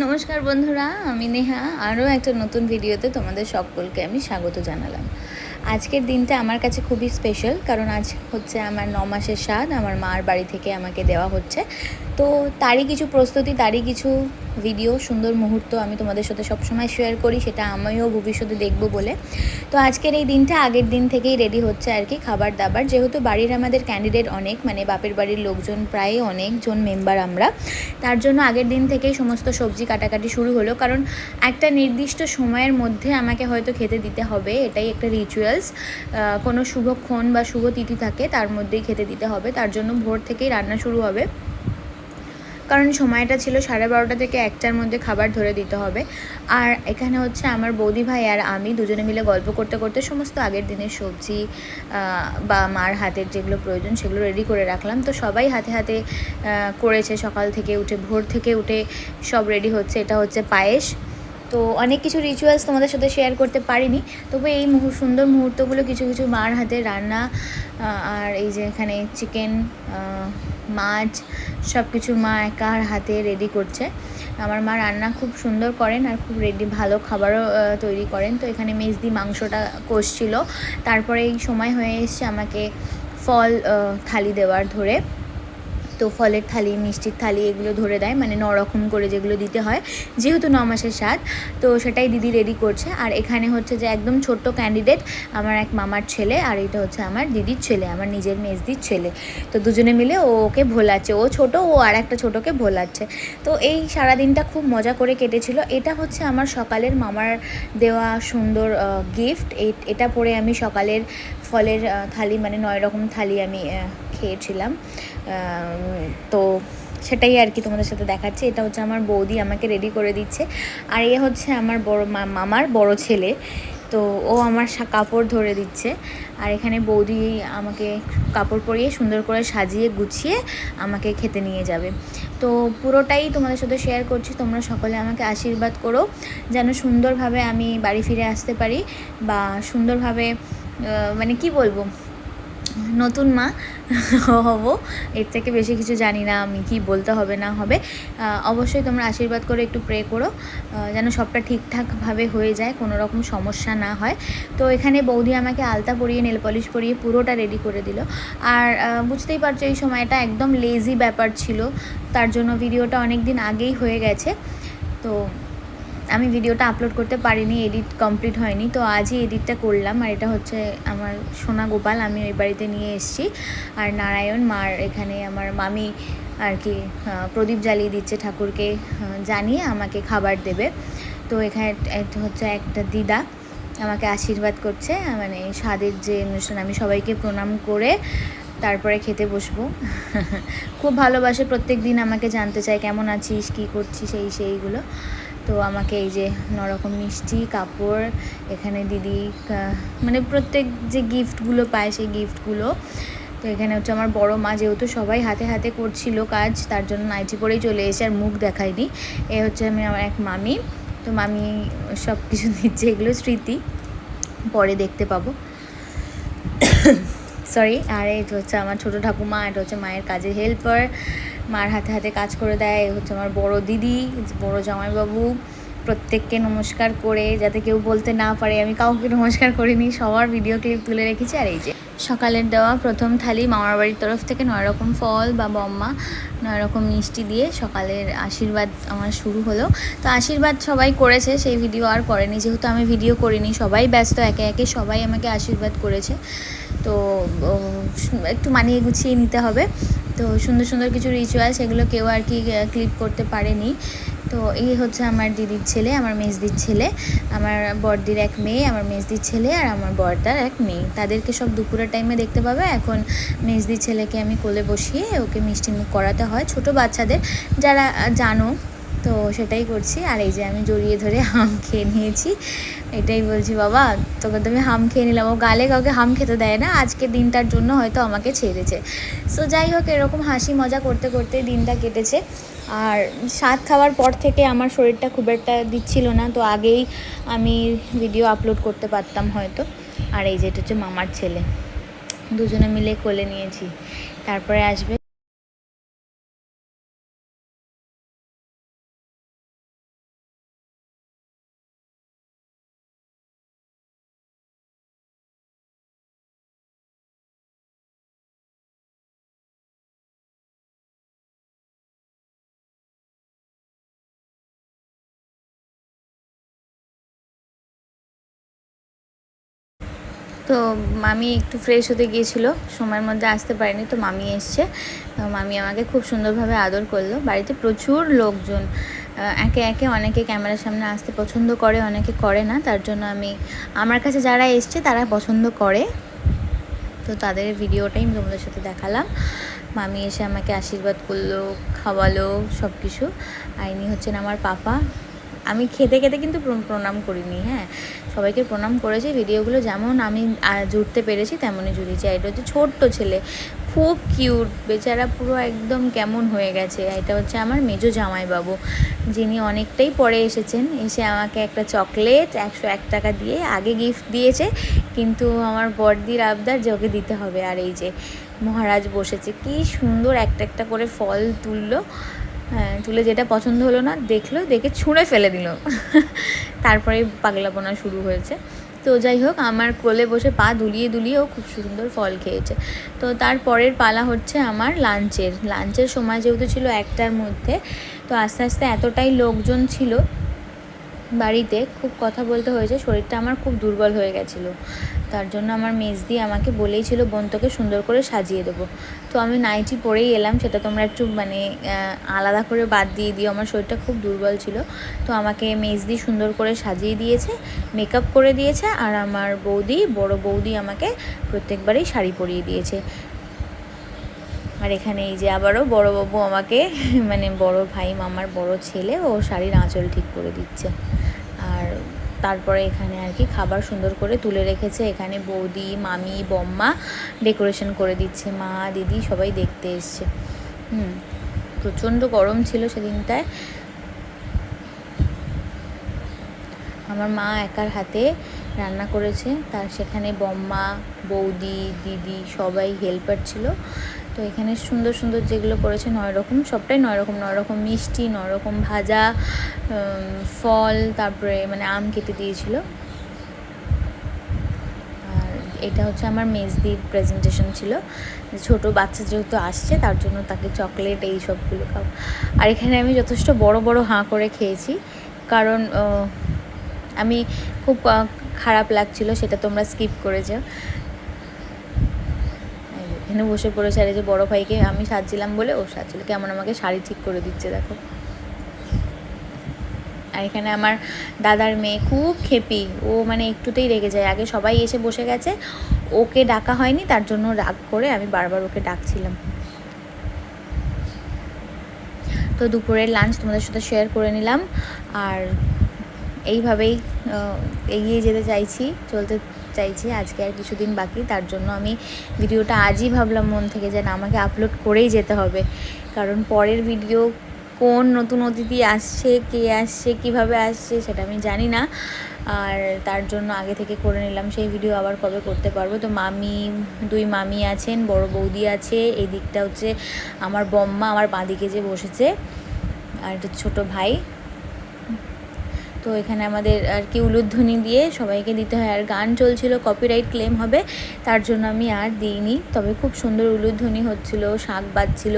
নমস্কার বন্ধুরা, আমি নেহা। আরও একটা নতুন ভিডিওতে তোমাদের সকলকে আমি স্বাগত জানালাম। আজকের দিনটা আমার কাছে খুবই স্পেশাল, কারণ আজ হচ্ছে আমার 9 মাসের স্বাদ আমার মার বাড়ি থেকে আমাকে দেওয়া হচ্ছে। তো তারই কিছু প্রস্তুতি, তারই কিছু ভিডিও, সুন্দর মুহূর্ত আমি তোমাদের সাথে সবসময় শেয়ার করি, সেটা আমিও ভবিষ্যতে দেখব বলে। তো আজকের এই দিনটা আগের দিন থেকেই রেডি হচ্ছে আর কি, খাবার দাবার। যেহেতু বাড়ির আমাদের ক্যান্ডিডেট অনেক, মানে বাপের বাড়ির লোকজন প্রায় অনেকজন মেম্বার আমরা, তার জন্য আগের দিন থেকেই সমস্ত সবজি কাটাকাটি শুরু হলো। কারণ একটা নির্দিষ্ট সময়ের মধ্যে আমাকে হয়তো খেতে দিতে হবে, এটাই একটা রিচুয়ালস। কোনো শুভক্ষণ বা শুভ তিথি থাকে তার মধ্যেই খেতে দিতে হবে, তার জন্য ভোর থেকেই রান্না শুরু হবে। কারণ সময়টা ছিল 12:30 থেকে 1টার মধ্যে খাবার ধরে দিতে হবে। আর এখানে হচ্ছে আমার বৌদি ভাই আর আমি দুজনে মিলে গল্প করতে করতে সমস্ত আগের দিনের সবজি বা মার হাতের যেগুলো প্রয়োজন সেগুলো রেডি করে রাখলাম। তো সবাই হাতে হাতে করেছে, সকাল থেকে উঠে, ভোর থেকে উঠে সব রেডি হচ্ছে। এটা হচ্ছে পায়েস। তো অনেক কিছু রিচুয়ালস তোমাদের সাথে শেয়ার করতে পারিনি, তবু এই সুন্দর মুহূর্তগুলো কিছু কিছু মার হাতে রান্না। আর এই যে এখানে চিকেন, মাছ, সব কিছু মা একার হাতে রেডি করছে। আমার মা রান্না খুব সুন্দর করেন আর খুব ভালো খাবারও তৈরি করেন। তো এখানে মেজদি মাংসটা কষছিল, তারপরে এই সময় হয়ে এসছে আমাকে ফল থালি দেওয়ার ধরে। তো ফলের থালি, মিষ্টির থালি এগুলো ধরে দেয়, মানে 9 রকম করে যেগুলো দিতে হয়, যেহেতু 9 মাসের স্বাদ। তো সেটাই দিদি রেডি করছে। আর এখানে হচ্ছে যে একদম ছোট্ট ক্যান্ডিডেট আমার এক মামার ছেলে, আর এটা হচ্ছে আমার দিদির ছেলে, আমার নিজের মেজদির ছেলে। তো দুজনে মিলে ওকে ভোলাচ্ছে, ও ছোট, ও আর একটা ছোটোকে ভোলাচ্ছে। তো এই সারাদিনটা খুব মজা করে কেটেছিল। এটা হচ্ছে আমার সকালের মামার দেওয়া সুন্দর গিফট। এটা পরে আমি সকালের ফলের থালি, মানে 9 রকম থালি আমি খেয়েছিলাম। তো সেটাই আর কি তোমাদের সাথে দেখাচ্ছি। এটা হচ্ছে আমার বৌদি আমাকে রেডি করে দিচ্ছে। আর এ হচ্ছে আমার মামার বড় ছেলে, তো ও আমার কাপড় ধরে দিচ্ছে। আর এখানে বৌদি আমাকে কাপড় পরিয়ে সুন্দর করে সাজিয়ে গুছিয়ে আমাকে খেতে নিয়ে যাবে। তো পুরোটাই তোমাদের সাথে শেয়ার করছি। তোমরা সকলে আমাকে আশীর্বাদ করো যেন সুন্দরভাবে আমি বাড়ি ফিরে আসতে পারি, বা সুন্দরভাবে, মানে কি বলবো, নতুন মা হব। এর থেকে বেশি কিছু জানি না আমি কি বলতে হবে না হবে। অবশ্যই তোমরা আশীর্বাদ করে একটু প্রে করো যেন সবটা ঠিকঠাকভাবে হয়ে যায়, কোনো রকম সমস্যা না হয়। তো এখানে বৌদি আমাকে আলতা পরিয়ে, নেল পলিশ পরিয়ে পুরোটা রেডি করে দিল। আর বুঝতেই পারছো এই সময়টা একদম লেজি ব্যাপার ছিল, তার জন্য ভিডিওটা অনেক দিন আগেই হয়ে গেছে। তো আমি ভিডিওটা আপলোড করতে পারিনি, এডিট কমপ্লিট হয়নি। তো আজই এডিটটা করলাম। আর এটা হচ্ছে আমার সোনা গোপাল, আমি ওই বাড়িতে নিয়ে এসেছি। আর নারায়ণ মার এখানে আমার মামি আর কি প্রদীপ জ্বালিয়ে দিচ্ছে, ঠাকুরকে জানিয়ে আমাকে খাবার দেবে। তো এখানে হচ্ছে একটা দিদা আমাকে আশীর্বাদ করছে, মানে স্বাদের যে অনুষ্ঠান, আমি সবাইকে প্রণাম করে তারপরে খেতে বসবো। খুব ভালোবাসে, প্রত্যেক দিন আমাকে জানতে চায় কেমন আছিস, কী করছিস, সেইগুলো। তো আমাকে এই যে 9 রকম মিষ্টি, কাপড়, এখানে দিদি মানে প্রত্যেক যে গিফটগুলো পায় সেই গিফটগুলো। তো এখানে হচ্ছে আমার বড় মা, যেহেতু সবাই হাতে হাতে করছিল কাজ, তার জন্য নাইটি পরেই চলে এসে আর মুখ দেখায়নি। এ হচ্ছে আমার এক মামি। তো মামি সব কিছু দিচ্ছে, এগুলো স্মৃতি, পরে দেখতে পাবো। সরি। আর এটা হচ্ছে আমার ছোটো ঠাকুমা, এটা হচ্ছে মায়ের কাজের হেল্পার, মার হাতে হাতে কাজ করে দেয়। হচ্ছে আমার বড় দিদি, বড় জামাইবাবু। প্রত্যেককে নমস্কার করে, যাতে কেউ বলতে না পারে আমি কাউকে নমস্কার করিনি, সবার ভিডিও ক্লিপ তুলে রেখেছি। আর এই যে সকালের দেওয়া প্রথম থালি, মামার বাড়ির তরফ থেকে 9 রকম ফল বা বম্মা 9 রকম মিষ্টি দিয়ে সকালের আশীর্বাদ আমার শুরু হলো। তো আশীর্বাদ সবাই করেছে, সেই ভিডিও আর করেনি, যেহেতু আমি ভিডিও করিনি, সবাই ব্যস্ত, একে একে সবাই আমাকে আশীর্বাদ করেছে। তো একটু মানিয়ে গুছিয়ে নিতে হবে। তো সুন্দর সুন্দর কিছু রিচুয়াল, সেগুলো কেউ আর কি ক্লিপ করতে পারেনি। তো এই হচ্ছে আমার দিদির ছেলে, আমার মেজদির ছেলে, আমার বড়দির এক মেয়ে, আমার মেজদির ছেলে, আর আমার বড়দার এক মেয়ে। তাদেরকে সব দুপুরের টাইমে দেখতে পাবে। এখন মেজদির ছেলেকে আমি কোলে বসিয়ে ওকে মিষ্টি মুখ করাতে হয়, ছোট বাচ্চাদের, যারা জানো। তো সেটাই করছি। আর এই যে আমি জড়িয়ে ধরে হাম খেয়ে নিয়েছি, এটাই বলছি বাবা তোকে তো আমি হাম খেয়ে নিলাম। ও গালে কাউকে হাম খেতে দেয় না, আজকের দিনটার জন্য হয়তো আমাকে ছেড়েছে। সো যাই হোক, এরকম হাসি মজা করতে করতে দিনটা কেটেছে। আর স্বাদ খাওয়ার পর থেকে আমার শরীরটা খুব একটা দিচ্ছিল না, তো আগেই আমি ভিডিও আপলোড করতে পারতাম হয়তো। আর এই যে এটা হচ্ছে মামার ছেলে, দুজনে মিলে কোলে নিয়েছি। তারপরে আসবে তো মামি একটু ফ্রেশ হতে গিয়েছিল, সময়ের মধ্যে আসতে পারেনি, তো মামি এসছে। তো মামি আমাকে খুব সুন্দরভাবে আদর করলো। বাড়িতে প্রচুর লোকজন, একে একে অনেকে ক্যামেরার সামনে আসতে পছন্দ করে, অনেকে করে না। তার জন্য আমার কাছে যারা এসছে তারা পছন্দ করে, তো তাদের ভিডিওটাই আমি তোমাদের সাথে দেখালাম। মামি এসে আমাকে আশীর্বাদ করলো, খাওয়ালো সব কিছু। আর ইনি হচ্ছেন আমার পাপা। আমি খেতে খেতে কিন্তু প্রণাম করিনি, হ্যাঁ, সবাইকে প্রণাম করেছি। ভিডিওগুলো যেমন আমি জুড়তে পেরেছি তেমনই জুড়েছি। এটা হচ্ছে ছোট্ট ছেলে, খুব কিউট বেচারা, পুরো একদম কেমন হয়ে গেছে। এটা হচ্ছে আমার মেজো জামাইবাবু, যিনি অনেকটাই পরে এসেছেন। এসে আমাকে একটা চকলেট 101 টাকা দিয়ে আগে গিফট দিয়েছে, কিন্তু আমার বড়দির আবদার যে ওকে দিতে হবে। আর এই যে মহারাজ বসেছে, কি সুন্দর একটা একটা করে ফল তুললো, হ্যাঁ, তুলে যেটা পছন্দ হলো না দেখলো, দেখে ছুঁড়ে ফেলে দিল। তারপরে পাগলাপোনা শুরু হয়েছে। তো যাই হোক, আমার কোলে বসে পা দুলিয়ে দুলিয়েও খুব সুন্দর ফল খেয়েছে। তো তারপরের পালা হচ্ছে আমার লাঞ্চের সময় যেহেতু ছিল 1টার মধ্যে, তো আস্তে আস্তে এতটাই লোকজন ছিল বাড়িতে, খুব কথা বলতে হয়েছে, শরীরটা আমার খুব দুর্বল হয়ে গেছিলো। তার জন্য আমার মেজদি আমাকে বলেই ছিল বোন তোকে সুন্দর করে সাজিয়ে দেবো। তো আমি নাইটি পরেই এলাম, সেটা তোমরা একটু আলাদা করে বাদ দিয়ে দিও, আমার শরীরটা খুব দুর্বল ছিল। তো আমাকে মেজদি সুন্দর করে সাজিয়ে দিয়েছে, মেকআপ করে দিয়েছে। আর আমার বড় বৌদি আমাকে প্রত্যেকবারেই শাড়ি পরিয়ে দিয়েছে। আর এখানে এই যে আবারও বড় বাবু আমাকে বড় ভাই মামার বড় ছেলে, ও শাড়ির আঁচল ঠিক করে দিচ্ছে। আর তারপরে এখানে আর কি খাবার সুন্দর করে তুলে রেখেছে। এখানে বৌদি, মামি, বম্মা ডেকোরেশন করে দিচ্ছে, মা, দিদি সবাই দেখতে এসছে। প্রচণ্ড গরম ছিল সেদিনটায়। আমার মা একার হাতে রান্না করেছে, তার সেখানে বম্মা, বৌদি, দিদি সবাই হেল্পার ছিল। তো এখানে সুন্দর সুন্দর যেগুলো করেছে 9 রকম, সবটাই 9 রকম মিষ্টি, 9 রকম ভাজা, ফল, তারপরে আম কেটে দিয়েছিল। আর এটা হচ্ছে আমার মেজদির প্রেজেন্টেশন ছিল, ছোট বাচ্চা যেহেতু আসছে তার জন্য তাকে চকলেট এই সবগুলো খাও। আর এখানে আমি যথেষ্ট বড় বড় হাঁ করে খেয়েছি, কারণ আমি খুব খারাপ লাগছিল, সেটা তোমরা স্কিপ করেছো। এখানে বসে পড়েছে, আর এই যে বড়ো ভাইকে আমি সাজছিলাম বলে ও সাজছিল, কেমন আমাকে শাড়ি ঠিক করে দিচ্ছে দেখো। আর এখানে আমার দাদার মেয়ে খুব খেপি, ও একটুতেই রেগে যায়। আগে সবাই এসে বসে গেছে, ওকে ডাকা হয়নি, তার জন্য রাগ করে আমি বারবার ওকে ডাকছিলাম। তো দুপুরের লাঞ্চ তোমাদের সাথে শেয়ার করে নিলাম। আর এইভাবেই এগিয়ে যেতে চলতে চাইছি। আজকে আর কিছুদিন বাকি, তার জন্য আমি ভিডিওটা আজই ভাবলাম মন থেকে যে না, আমাকে আপলোড করেই যেতে হবে, কারণ পরের ভিডিও কোন নতুন অতিথি আসছে, কে আসছে, কিভাবে আসছে সেটা আমি জানি না। আর তার জন্য আগে থেকে করে নিলাম, সেই ভিডিও আবার কবে করতে পারবো। তো দুই মামি আছেন, বড় বৌদি আছে, এই দিকটা হচ্ছে আমার বম্মা, আমার বাঁদিকে যে বসেছে, আর একটা ছোটো ভাই। তো এখানে আমাদের আর কি উলুধ্বনি দিয়ে সবাইকে দিতে হয়, আর গান চলছিল, কপিরাইট ক্লেম হবে, তার জন্য আমি আর দিইনি। তবে খুব সুন্দর উলুধ্বনি হচ্ছিল, শাঁখ বাজছিল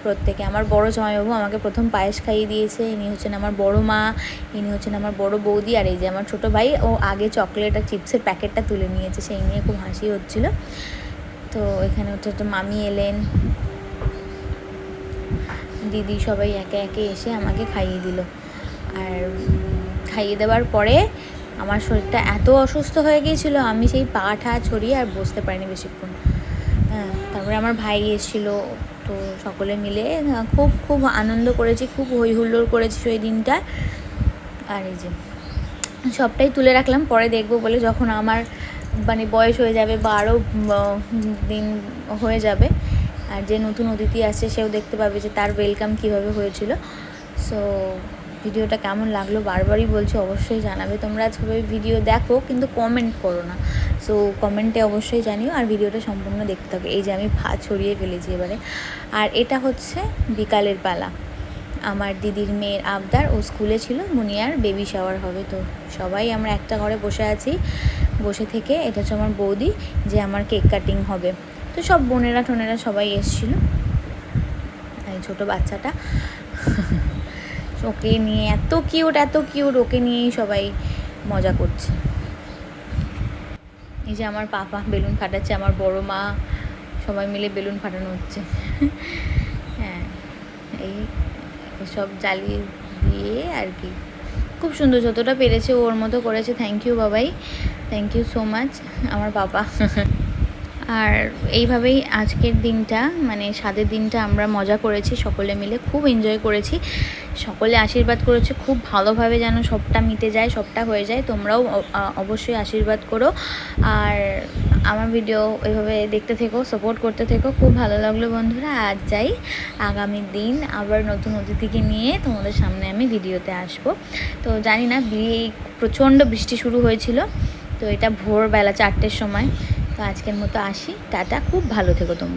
প্রত্যেকে। আমার বড় জামাইবাবু আমাকে প্রথম পায়েস খাইয়ে দিয়েছে, ইনি হচ্ছেন আমার বড় মা, ইনি হচ্ছেন আমার বড় বৌদি, আর এই যে আমার ছোটো ভাই, ও আগে চকলেট আর চিপসের প্যাকেটটা তুলে নিয়েছে, সেই নিয়ে খুব হাসি হচ্ছিল। তো এখানে হচ্ছে একটা মামি এলেন, দিদি সবাই একে একে এসে আমাকে খাইয়ে দিল। আর খাইয়ে দেওয়ার পরে আমার শরীরটা এত অসুস্থ হয়ে গিয়েছিলো, আমি সেই পা ঠা ছড়িয়ে আর বসতে পারিনি বেশিক্ষণ। হ্যাঁ, তারপরে আমার ভাই এসেছিলো, তো সকলে মিলে খুব খুব আনন্দ করেছি, খুব হই হুল্লোড় করেছি সেই দিনটা। আর এই যে সবটাই তুলে রাখলাম, পরে দেখবো বলে, যখন আমার বয়স হয়ে যাবে বা আরও দিন হয়ে যাবে, আর যে নতুন অতিথি আসছে সেও দেখতে পাবে যে তার ওয়েলকাম কীভাবে হয়েছিল। সো ভিডিওটা কেমন লাগলো বারবারই বলছি, অবশ্যই জানাবে। তোমরা সবাই ভিডিও দেখো কিন্তু কমেন্ট করো না, সো কমেন্টে অবশ্যই জানিও, আর ভিডিওটা সম্পূর্ণ দেখতে থাকো। এই যে আমি ছড়িয়ে ফেলেছি এবারে। আর এটা হচ্ছে বিকালের পালা, আমার দিদির মেয়ের আবদার, ও স্কুলে ছিল, মুনিয়ার বেবি শাওয়ার হবে। তো সবাই আমরা একটা ঘরে বসে আছি, বসে থেকে এটা হচ্ছে আমার বৌদি, যে আমার কেক কাটিং হবে। তো সব বোনেরা টোনেরা সবাই এসেছিলো। এই ছোটো বাচ্চাটা ওকে নিয়ে এত কিউট, ওকে নিয়েই সবাই মজা করছে। এই যে আমার পাপা বেলুন ফাটাচ্ছে, আমার বড় মা, সবাই মিলে বেলুন ফাটানো হচ্ছে। হ্যাঁ, এই সব জ্বালিয়ে দিয়ে আর কি। খুব সুন্দর, যতটা পেরেছে ওর মতো করেছে। থ্যাংক ইউ বাবাই, থ্যাংক ইউ সো মাচ আমার পাপা। আর এইভাবেই আজকের দিনটা, মানে স্বাদের দিনটা আমরা মজা করেছি সকলে মিলে, খুব এনজয় করেছি। সকলে আশীর্বাদ করেছে খুব ভালোভাবে, যেন সবটা মিটে যায়, সবটা হয়ে যায়। তোমরাও অবশ্যই আশীর্বাদ করো, আর আমার ভিডিও ওইভাবে দেখতে থেকো, সাপোর্ট করতে থেকো। খুব ভালো লাগলো বন্ধুরা। আজ যাই, আগামী দিন আবার নতুন অতিথিকে নিয়ে তোমাদের সামনে আমি ভিডিওতে আসবো। তো জানি না, প্রচণ্ড বৃষ্টি শুরু হয়েছিল, তো এটা ভোরবেলা 4টের সময়। তো আজকের মতো আসি, টাটা, খুব ভালো থেকো তোমরা।